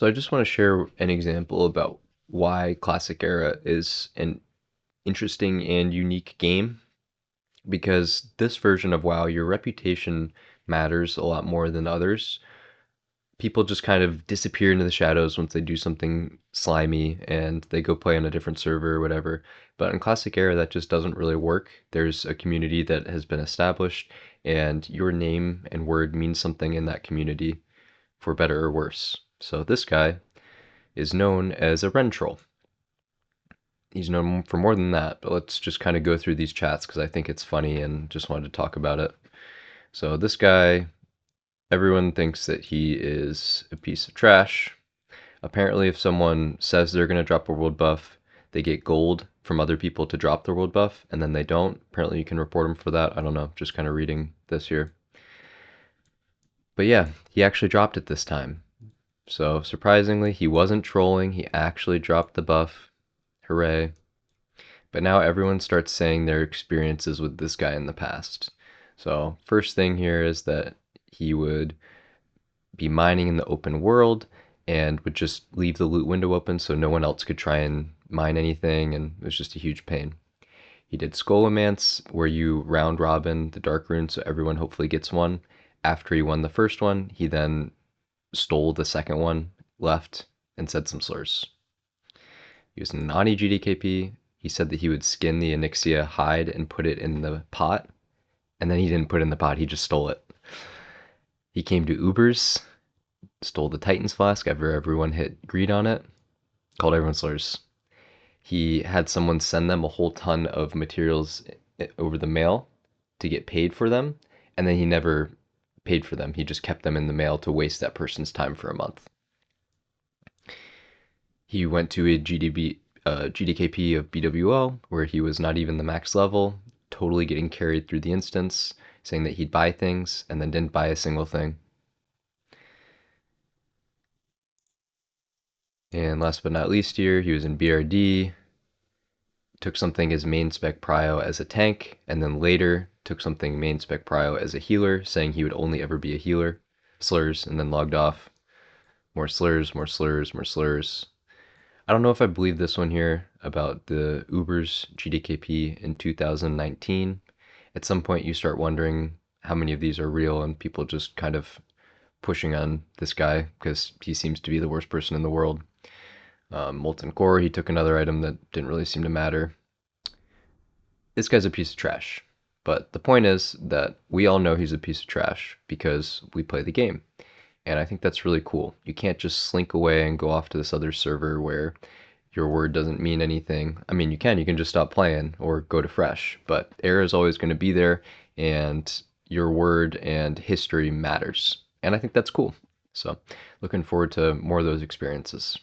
So I just want to share an example about why Classic Era is an interesting and unique game because this version of WoW, your reputation matters a lot more than others. People just kind of disappear into the shadows once they do something slimy and they go play on a different server or whatever. But in Classic Era, that just doesn't really work. There's a community that has been established, and your name and word means something in that community, for better or worse. So this guy is known as a Ren troll. He's known for more than that, but let's just kind of go through these chats because I think it's funny and just wanted to talk about it. So this guy, everyone thinks that he is a piece of trash. Apparently, if someone says they're going to drop a world buff, they get gold from other people to drop the world buff, and then they don't. Apparently, you can report him for that. I don't know, just kind of reading this here. But yeah, he actually dropped it this time. So surprisingly, he wasn't trolling. He actually dropped the buff. Hooray. But now everyone starts saying their experiences with this guy in the past. So, first thing here is that he would be mining in the open world and would just leave the loot window open so no one else could try and mine anything, and it was just a huge pain. He did Scholomance, where you round robin the Dark Rune so everyone hopefully gets one. After he won the first one, he then stole the second one, left, and said some slurs. He was an Ani GDKP. He said that he would skin the Onyxia hide and put it in the pot, and then he didn't put it in the pot, he just stole it. He came to Ubers, stole the Titan's Flask after everyone hit greed on it, called everyone slurs. He had someone send them a whole ton of materials over the mail to get paid for them, and then he never paid for them. He just kept them in the mail to waste that person's time for a month. He went to a GDKP of BWO where he was not even the max level, totally getting carried through the instance, saying that he'd buy things and then didn't buy a single thing. And last but not least here, he was in BRD, took something as main spec prio as a tank, and then later took something main spec prio as a healer, saying he would only ever be a healer. Slurs, and then logged off. More slurs, more slurs, more slurs. I don't know if I believe this one here about the Uber's GDKP in 2019. At some point, you start wondering how many of these are real and people just kind of pushing on this guy because he seems to be the worst person in the world. Molten Core, he took another item that didn't really seem to matter. This guy's a piece of trash. But the point is that we all know he's a piece of trash because we play the game. And I think that's really cool. You can't just slink away and go off to this other server where your word doesn't mean anything. I mean, you can just stop playing or go to fresh, but error is always going to be there, and your word and history matters. And I think that's cool. So, looking forward to more of those experiences.